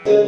Hello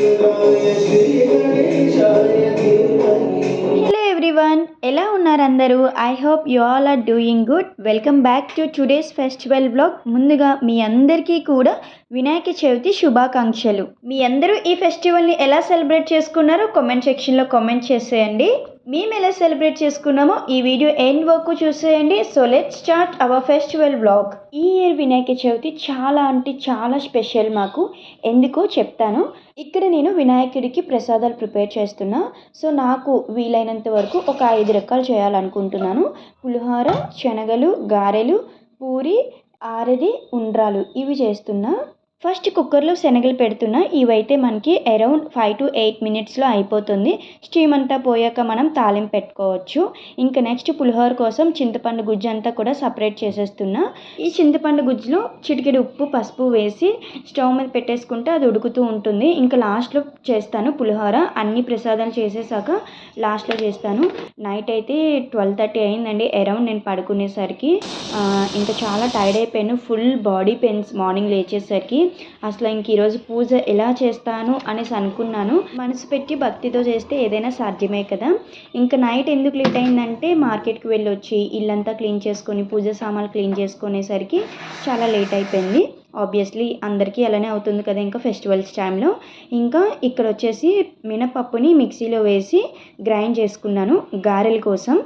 everyone, ఎలా ఉన్నారు అందరూ? I hope you all are doing good. Welcome back to today's festival blog. ముందుగా మీ అందరికీ కూడా వినాయక చవితి శుభాకాంక్షలు. మీ అందరూ ఈ ఫెస్టివల్ని ఎలా సెలబ్రేట్ చేసుకున్నారో కామెంట్ సెక్షన్లో కామెంట్ చేసేయండి. మేము ఎలా సెలబ్రేట్ చేసుకున్నామో ఈ వీడియో ఎండ్ వరకు చూసేయండి. So let's start our festival blog. ఈ ఇయర్ వినాయక చవితి చాలా అంటే చాలా స్పెషల్ మాకు. ఎందుకో చెప్తాను. ఇక్కడ నేను వినాయకుడికి ప్రసాదాలు ప్రిపేర్ చేస్తున్నా. సో నాకు వీలైనంత వరకు ఒక 5 రకాలు చేయాలనుకుంటున్నాను. పులిహోర, శనగలు, గారెలు, పూరి, ఆరది, ఉండ్రాలు ఇవి చేస్తున్నా. ఫస్ట్ కుక్కర్లో శనగలు పెడుతున్నా. ఇవైతే మనకి అరౌండ్ 5 to 8 మినిట్స్లో అయిపోతుంది. స్టీమ్ అంతా పోయాక మనం తాలింపు పెట్టుకోవచ్చు. ఇంకా నెక్స్ట్ పులిహోర కోసం చింతపండు గుజ్జు అంతా కూడా సపరేట్ చేసేస్తున్నా. ఈ చింతపండు గుజ్జులో చిటికెడు ఉప్పు, పసుపు వేసి స్టవ్ మీద పెట్టేసుకుంటే అది ఉడుకుతూ ఉంటుంది. ఇంకా లాస్ట్లో చేస్తాను పులిహోర. అన్ని ప్రసాదాలు చేసేసాక లాస్ట్లో చేస్తాను. నైట్ అయితే 12:30 అయిందండి అరౌండ్ నేను పడుకునేసరికి. ఇంకా చాలా టైర్డ్ అయిపోయాను. ఫుల్ బాడీ పెయిన్స్ మార్నింగ్ లేచేసరికి. అసలు ఇంక ఈరోజు పూజ ఎలా చేస్తాను అనేసి అనుకున్నాను. మనసు పెట్టి భక్తితో చేస్తే ఏదైనా సాధ్యమే కదా. ఇంకా నైట్ ఎందుకు లేట్ అయిందంటే మార్కెట్కి వెళ్ళొచ్చి ఇల్లంతా క్లీన్ చేసుకొని పూజ సామాన్లు క్లీన్ చేసుకునేసరికి చాలా లేట్ అయిపోయింది. ఆబ్వియస్లీ అందరికీ అలానే అవుతుంది కదా ఇంకా ఫెస్టివల్స్ టైంలో. ఇంకా ఇక్కడ వచ్చేసి మినపప్పుని మిక్సీలో వేసి గ్రైండ్ చేసుకున్నాను గారెల కోసం.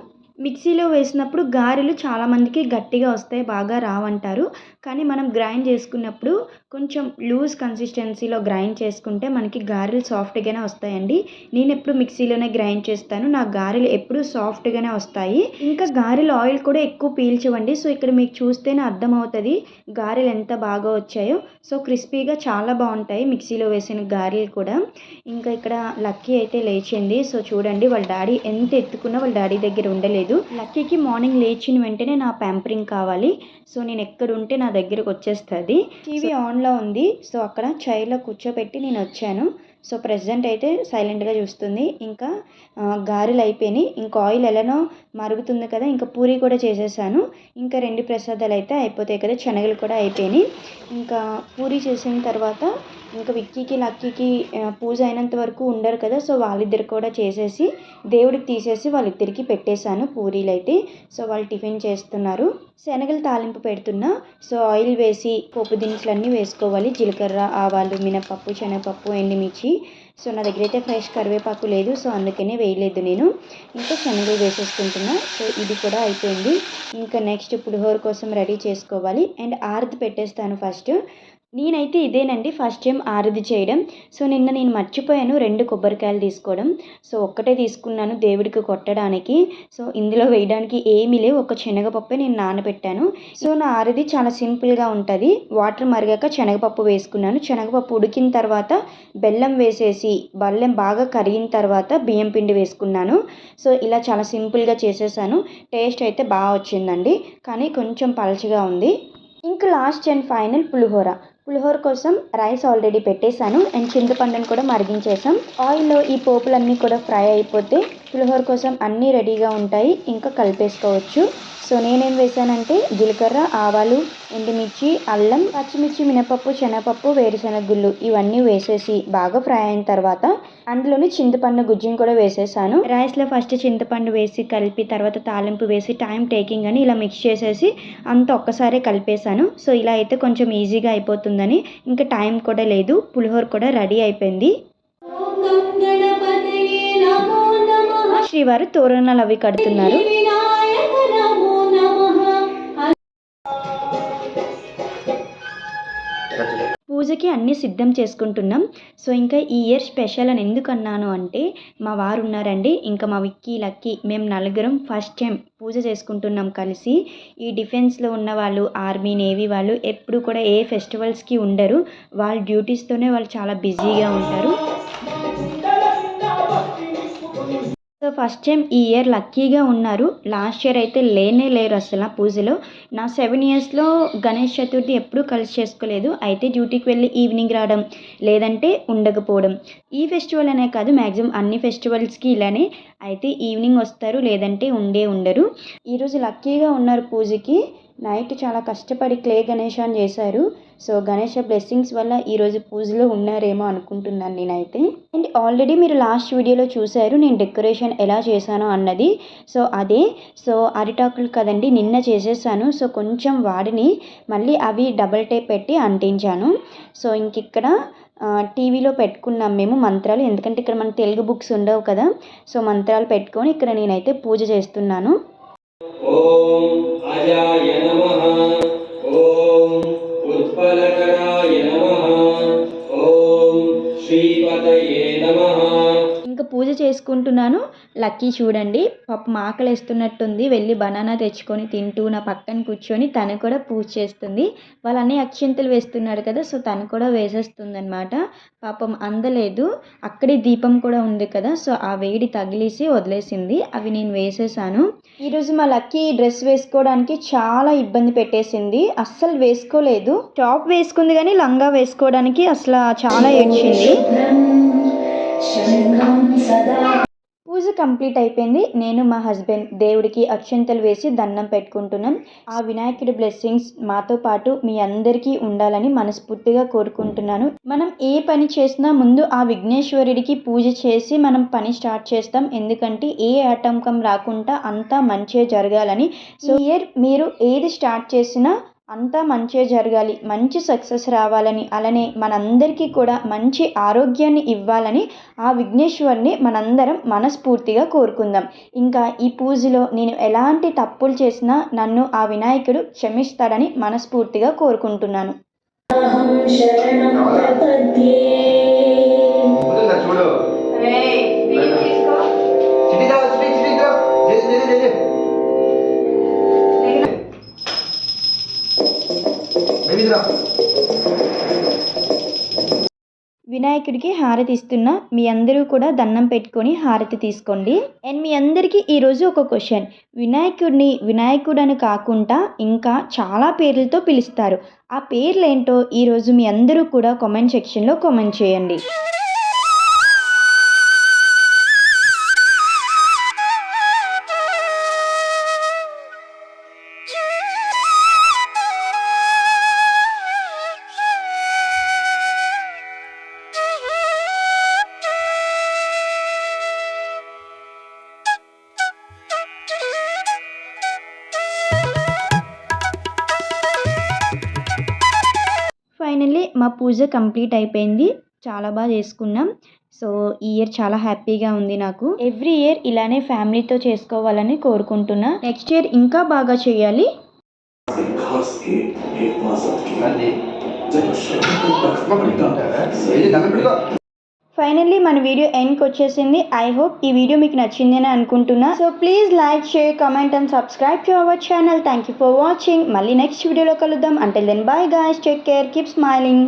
మిక్సీలో వేసినప్పుడు గారెలు చాలామందికి గట్టిగా వస్తాయి, బాగా రావంటారు. కానీ మనం గ్రైండ్ చేసుకున్నప్పుడు కొంచెం లూజ్ కన్సిస్టెన్సీలో గ్రైండ్ చేసుకుంటే మనకి గారెలు సాఫ్ట్గానే వస్తాయండి. నేను ఎప్పుడు మిక్సీలోనే గ్రైండ్ చేస్తాను. నా గారెలు ఎప్పుడు సాఫ్ట్గానే వస్తాయి. ఇంకా గారెలు ఆయిల్ కూడా ఎక్కువ పీల్చవండి. సో ఇక్కడ మీకు చూస్తేనే అర్థమవుతుంది గారెలు ఎంత బాగా వచ్చాయో. సో క్రిస్పీగా చాలా బాగుంటాయి మిక్సీలో వేసిన గారెలు కూడా. ఇంకా ఇక్కడ లక్కీ అయితే లేచింది. సో చూడండి వాళ్ళ డాడీ ఎంత ఎత్తుకున్నా వాళ్ళ డాడీ దగ్గర ఉండలేదు. లక్కీకి మార్నింగ్ లేచిన వెంటనే నా ప్యాంపరింగ్ కావాలి. సో నేను ఎక్కడ ఉంటే నా దగ్గరకు వచ్చేస్తుంది. టీవీ ఆన్లో ఉంది. సో అక్కడ చైర్లో కూర్చోబెట్టి నేను వచ్చాను. సో ప్రెసెంట్ అయితే సైలెంట్గా చూస్తుంది. ఇంకా గారెలు అయిపోయినాయి. ఇంకా ఆయిల్ ఎలానో మరుగుతుంది కదా. ఇంకా పూరి కూడా చేసేసాను. ఇంకా 2 ప్రసాదాలు అయితే అయిపోతాయి కదా. శనగలు కూడా అయిపోయినాయి. ఇంకా పూరి చేసిన తర్వాత ఇంకా విక్కీకి లక్కీకి పూజ అయినంత వరకు ఉండరు కదా. సో వాళ్ళిద్దరు కూడా చేసేసి దేవుడికి తీసేసి వాళ్ళిద్దరికి పెట్టేశాను పూరీలు అయితే. సో వాళ్ళు టిఫిన్ చేస్తున్నారు. శనగలు తాలింపు పెడుతున్నా. సో ఆయిల్ వేసి పోపు దినుసులన్నీ వేసుకోవాలి. జీలకర్ర, ఆవాలు, మినపప్పు, శనగపప్పు, ఎండుమిర్చి. సో నా దగ్గర అయితే ఫ్రెష్ కరివేపాకు లేదు. సో అందుకనే వేయలేదు నేను. ఇంకా శనగలు వేసేసుకుంటున్నా. సో ఇది కూడా అయిపోయింది. ఇంకా నెక్స్ట్ పులిహోర కోసం రెడీ చేసుకోవాలి. అండ్ ఆరతి పెట్టేస్తాను ఫస్ట్. నేనైతే ఇదేనండి ఫస్ట్ టైం ఆరతి చేయడం. సో నిన్న నేను మర్చిపోయాను 2 కొబ్బరికాయలు తీసుకోవడం. సో ఒక్కటే తీసుకున్నాను దేవుడికి కొట్టడానికి. సో ఇందులో వేయడానికి ఏమీ లేవు, ఒక శనగపప్పే నేను నానబెట్టాను. సో నా ఆరతి చాలా సింపుల్గా ఉంటుంది. వాటర్ మరిగాక శనగపప్పు వేసుకున్నాను. శనగపప్పు ఉడికిన తర్వాత బెల్లం వేసేసి బెల్లం బాగా కరిగిన తర్వాత బియ్యం పిండి వేసుకున్నాను. సో ఇలా చాలా సింపుల్గా చేసేసాను. టేస్ట్ అయితే బాగా వచ్చిందండి, కానీ కొంచెం పలచగా ఉంది. ఇంకా లాస్ట్ అండ్ ఫైనల్ పులిహోర కోసం రైస్ ఆల్రెడీ పెట్టేశాను. అండ్ చింతపండుని కూడా మరిగించేసాం. ఆయిల్లో ఈ పోపులన్నీ కూడా ఫ్రై అయిపోతే పులిహోర కోసం అన్నీ రెడీగా ఉంటాయి. ఇంకా కలిపేసుకోవచ్చు. సో నేనేం వేసానంటే జీలకర్ర, ఆవాలు, ఎండుమిర్చి, అల్లం, పచ్చిమిర్చి, మినపప్పు, శనగపప్పు, వేరుశనగ గుళ్ళు ఇవన్నీ వేసేసి బాగా ఫ్రై అయిన తర్వాత అందులోని చింతపండు గుజ్జుని కూడా వేసేసాను. రైస్లో ఫస్ట్ చింతపండు వేసి కలిపి తర్వాత తాలింపు వేసి టైం టేకింగ్ అని ఇలా మిక్స్ చేసేసి అంతా ఒక్కసారి కలిపేసాను. సో ఇలా అయితే కొంచెం ఈజీగా అయిపోతుందని ఇంకా టైం కూడా లేదు. పులిహోర కూడా రెడీ అయిపోయింది. శ్రీవారు తోరణాలు అవి కడుతున్నారు. పూజకి అన్నీ సిద్ధం చేసుకుంటున్నాం. సో ఇంకా ఈ ఇయర్ స్పెషల్ అని ఎందుకు అన్నాను అంటే మా వారు ఉన్నారండి. ఇంకా మా విక్కీ, లక్కీ మేము నలుగురం ఫస్ట్ టైం పూజ చేసుకుంటున్నాం కలిసి. ఈ డిఫెన్స్లో ఉన్న వాళ్ళు, ఆర్మీ, నేవీ వాళ్ళు ఎప్పుడు కూడా ఏ ఫెస్టివల్స్కి ఉండరు. వాళ్ళ డ్యూటీస్తోనే వాళ్ళు చాలా బిజీగా ఉంటారు. సో ఫస్ట్ టైం ఈ ఇయర్ లక్కీగా ఉన్నారు. లాస్ట్ ఇయర్ అయితే లేరు అసలు పూజలో. నా 7 ఇయర్స్లో గణేష్ చతుర్థి ఎప్పుడూ కలిసి చేసుకోలేదు. అయితే డ్యూటీకి వెళ్ళి ఈవినింగ్ రావడం, లేదంటే ఉండకపోవడం. ఈ ఫెస్టివల్ అనే కాదు, మ్యాక్సిమం అన్ని ఫెస్టివల్స్కి ఇలానే. అయితే ఈవినింగ్ వస్తారు, లేదంటే ఉండరు. ఈరోజు లక్కీగా ఉన్నారు పూజకి. నైట్ చాలా కష్టపడి క్లే గణేశాన్ని చేశారు. సో గణేష బ్లెస్సింగ్స్ వల్ల ఈరోజు పూజలో ఉన్నారేమో అనుకుంటున్నాను నేనైతే. అండ్ ఆల్రెడీ మీరు లాస్ట్ వీడియోలో చూశారు నేను డెకరేషన్ ఎలా చేశానో అన్నది. సో అదే. సో అరిటాకులు కదండి నిన్న చేసేసాను. సో కొంచెం వాడిని మళ్ళీ అవి డబల్ టేప్ పెట్టి అంటించాను. సో ఇక్కడ టీవీలో పెట్టుకున్నాం మేము మంత్రాలు, ఎందుకంటే ఇక్కడ మన తెలుగు బుక్స్ ఉండవు కదా. సో మంత్రాలు పెట్టుకొని ఇక్కడ నేనైతే పూజ చేస్తున్నాను. ఓం అజాయ నమః, ఓం ఉత్పలకరాయ నమః, ఓం శ్రీపతయే నమః. ఇంకా పూజ చేసుకుంటున్నాను. లక్కీ చూడండి పాపం ఆకలేస్తున్నట్టుంది, వెళ్ళి బనానా తెచ్చుకొని తింటూ నా పక్కన కూర్చొని తను కూడా పూజ చేస్తుంది. వాళ్ళన్నీ అక్షింతలు వేస్తున్నారు కదా, సో తను కూడా వేసేస్తుంది అనమాట. పాపం అందలేదు, అక్కడే దీపం కూడా ఉంది కదా, సో ఆ వేడి తగిలేసి వదిలేసింది. అవి నేను వేసేసాను. ఈరోజు మా లక్కీ డ్రెస్ వేసుకోవడానికి చాలా ఇబ్బంది పెట్టేసింది, అస్సలు వేసుకోలేదు. టాప్ వేసుకుంది కానీ లంగా వేసుకోవడానికి అసలు చాలా ఏడ్చింది. పూజ కంప్లీట్ అయిపోయింది. నేను మా హస్బెండ్ దేవుడికి అక్షంతలు వేసి దండం పెట్టుకుంటున్నాం. ఆ వినాయకుడి బ్లెస్సింగ్స్ మాతో పాటు మీ అందరికీ ఉండాలని మనస్ఫూర్తిగా కోరుకుంటున్నాను. మనం ఏ పని చేసినా ముందు ఆ విఘ్నేశ్వరుడికి పూజ చేసి మనం పని స్టార్ట్ చేస్తాం, ఎందుకంటే ఏ ఆటంకం రాకుండా అంతా మంచిగా జరగాలని. సో ఇయర్ మీరు ఏది స్టార్ట్ చేసినా అంతా మంచిగా జరగాలి, మంచి సక్సెస్ రావాలని, అలానే మనందరికీ కూడా మంచి ఆరోగ్యాన్ని ఇవ్వాలని ఆ విఘ్నేశ్వరుని మనందరం మనస్ఫూర్తిగా కోరుకుందాం. ఇంకా ఈ పూజలో నేను ఎలాంటి తప్పులు చేసినా నన్ను ఆ వినాయకుడు క్షమిస్తాడని మనస్ఫూర్తిగా కోరుకుంటున్నాను. వినాయకుడికి హారతి ఇస్తున్నా, మీ అందరూ కూడా దండం పెట్టుకొని హారతి తీసుకోండి. అండ్ మీ అందరికీ ఈరోజు ఒక క్వశ్చన్, వినాయకుడిని వినాయకుడని కాకుండా ఇంకా చాలా పేర్లతో పిలుస్తారు. ఆ పేర్లు ఏంటో ఈరోజు మీ అందరూ కూడా కామెంట్ సెక్షన్లో కామెంట్ చేయండి. ఫైనల్లీ మా పూజ కంప్లీట్ అయిపోయింది, చాలా బాగా చేసుకున్నాం. సో ఈ ఇయర్ చాలా హ్యాపీగా ఉంది నాకు. ఎవ్రీ ఇయర్ ఇలానే ఫ్యామిలీతో చేసుకోవాలని కోరుకుంటున్నా. నెక్స్ట్ ఇయర్ ఇంకా బాగా చేయాలి. ఫైనల్లీ మన వీడియో ఎండ్కి వచ్చేసింది. ఐ హోప్ ఈ వీడియో మీకు నచ్చిందని అనుకుంటున్నా. So please like, share, comment and subscribe to our channel. Thank you for watching. మళ్ళీ నెక్స్ట్ వీడియోలో కలుద్దాం. Until then bye guys, take care, keep smiling.